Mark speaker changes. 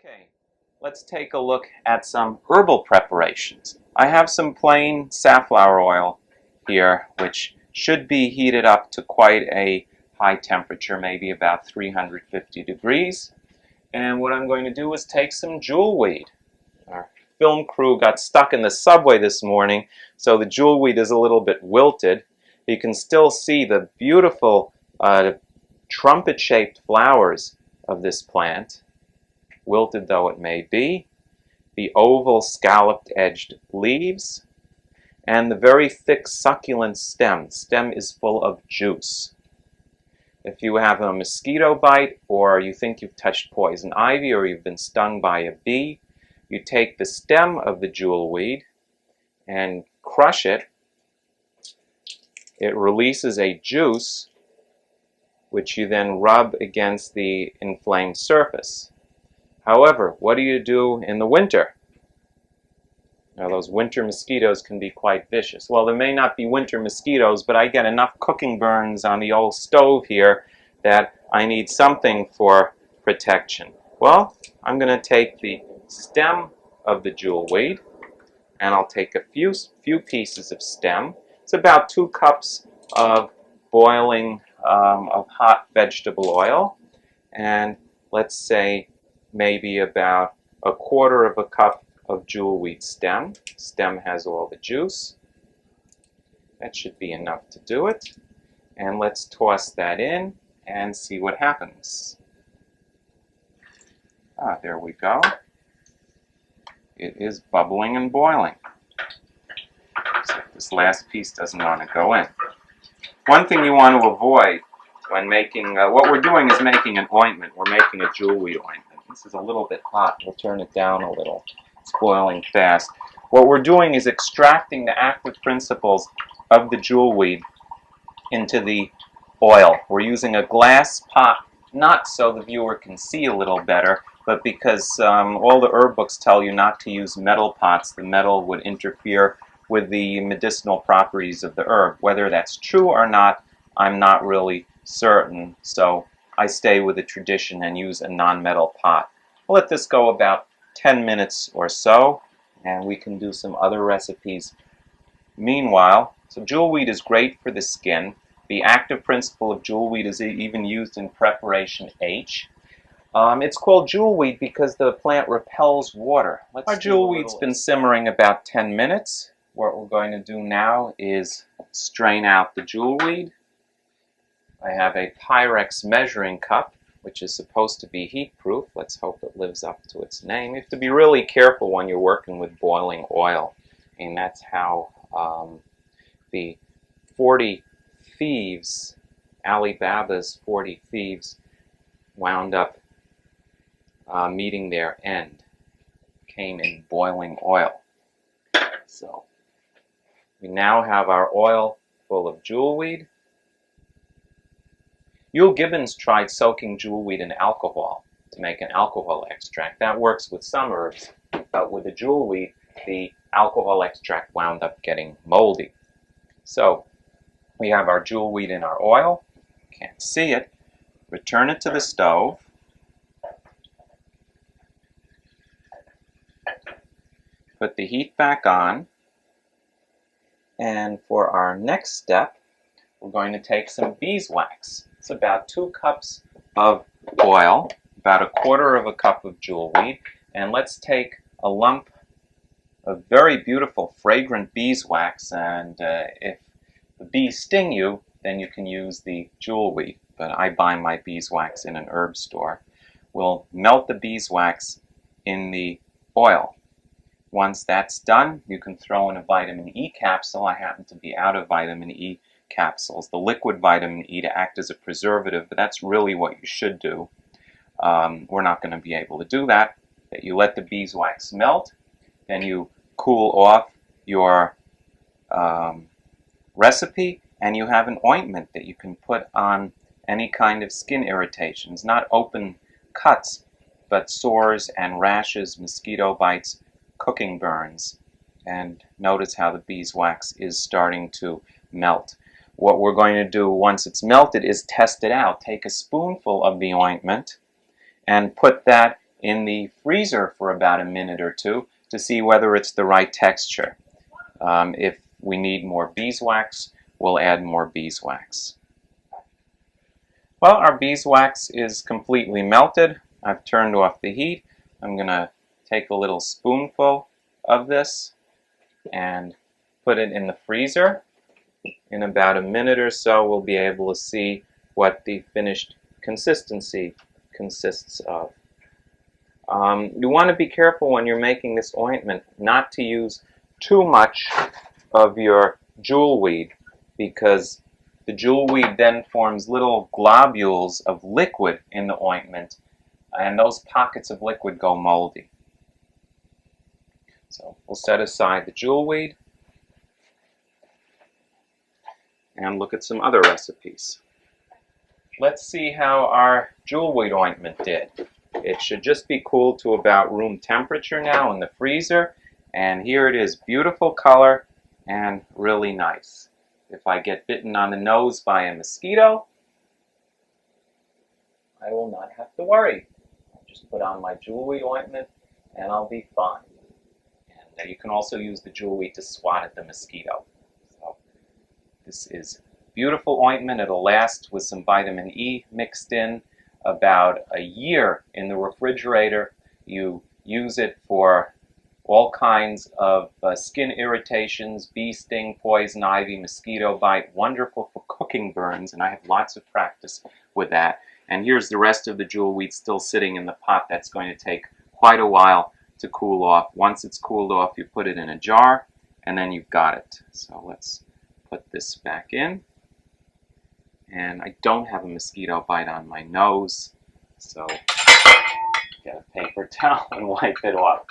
Speaker 1: Okay, let's take a look at some herbal preparations. I have some plain safflower oil here, which should be heated up to quite a high temperature, maybe about 350 degrees. And what I'm going to do is take some jewelweed. Our film crew got stuck in the subway this morning, so the jewelweed is a little bit wilted. You can still see the beautiful trumpet-shaped flowers of this plant, wilted though it may be, the oval scalloped-edged leaves, and the very thick succulent stem. The stem is full of juice. If you have a mosquito bite, or you think you've touched poison ivy, or you've been stung by a bee, you take the stem of the jewelweed and crush it. It releases a juice which you then rub against the inflamed surface. However, what do you do in the winter? Now, those winter mosquitoes can be quite vicious. Well, there may not be winter mosquitoes, but I get enough cooking burns on the old stove here that I need something for protection. Well, I'm going to take the stem of the jewelweed, and I'll take a few pieces of stem. It's about 2 cups of boiling of hot vegetable oil, and let's say maybe about 1/4 cup of jewelweed stem. Stem has all the juice. That should be enough to do it. And let's toss that in and see what happens. There we go. It is bubbling and boiling. Except this last piece doesn't want to go in. One thing you want to avoid when making, what we're doing is making an ointment. We're making a jewelweed ointment. This is a little bit hot. We'll turn it down a little. It's boiling fast. What we're doing is extracting the active principles of the jewelweed into the oil. We're using a glass pot, not so the viewer can see a little better, but because all the herb books tell you not to use metal pots. The metal would interfere with the medicinal properties of the herb. Whether that's true or not, I'm not really certain, so I stay with the tradition and use a non-metal pot. I'll let this go about 10 minutes or so, and we can do some other recipes meanwhile. So jewelweed is great for the skin. The active principle of jewelweed is even used in preparation H. It's called jewelweed because the plant repels water. Our jewelweed's been simmering about 10 minutes. What we're going to do now is strain out the jewelweed. I have a Pyrex measuring cup, which is supposed to be heat-proof. Let's hope it lives up to its name. You have to be really careful when you're working with boiling oil. And that's how the 40 thieves, Alibaba's 40 thieves, wound up meeting their end. Came in boiling oil. So we now have our oil full of jewelweed. Euell Gibbons tried soaking jewelweed in alcohol to make an alcohol extract. That works with some herbs, but with the jewelweed, the alcohol extract wound up getting moldy. So we have our jewelweed in our oil. Can't see it. Return it to the stove. Put the heat back on. And for our next step, we're going to take some beeswax. It's about 2 cups of oil, about 1/4 cup of jewelweed, and let's take a lump of very beautiful fragrant beeswax, and if the bees sting you, then you can use the jewelweed, but I buy my beeswax in an herb store. We'll melt the beeswax in the oil. Once that's done, you can throw in a vitamin E capsule. I happen to be out of vitamin E capsules, the liquid vitamin E, to act as a preservative, but that's really what you should do. We're not going to be able to do that. That you let the beeswax melt, then you cool off your recipe, and you have an ointment that you can put on any kind of skin irritations, not open cuts, but sores and rashes, mosquito bites, cooking burns. And notice how the beeswax is starting to melt. What we're going to do once it's melted is test it out. Take a spoonful of the ointment and put that in the freezer for about a minute or two to see whether it's the right texture. If we need more beeswax, we'll add more beeswax. Well, our beeswax is completely melted. I've turned off the heat. I'm going to take a little spoonful of this and put it in the freezer. In about a minute or so, we'll be able to see what the finished consistency consists of. You want to be careful when you're making this ointment not to use too much of your jewelweed, because the jewelweed then forms little globules of liquid in the ointment, and those pockets of liquid go moldy. So we'll set aside the jewelweed and look at some other recipes. Let's see how our jewelweed ointment did. It should just be cooled to about room temperature now in the freezer, and here it is, beautiful color and really nice. If I get bitten on the nose by a mosquito, I will not have to worry. I'll just put on my jewelweed ointment and I'll be fine. And you can also use the jewelweed to swat at the mosquito. So this is beautiful ointment. It'll last with some vitamin E mixed in about a year in the refrigerator. You use it for all kinds of skin irritations, bee sting, poison ivy, mosquito bite. Wonderful for cooking burns, and I have lots of practice with that. And here's the rest of the jewelweed still sitting in the pot. That's going to take quite a while to cool off. Once it's cooled off, you put it in a jar, and then you've got it. So let's put this back in. And I don't have a mosquito bite on my nose, so get a paper towel and wipe it off.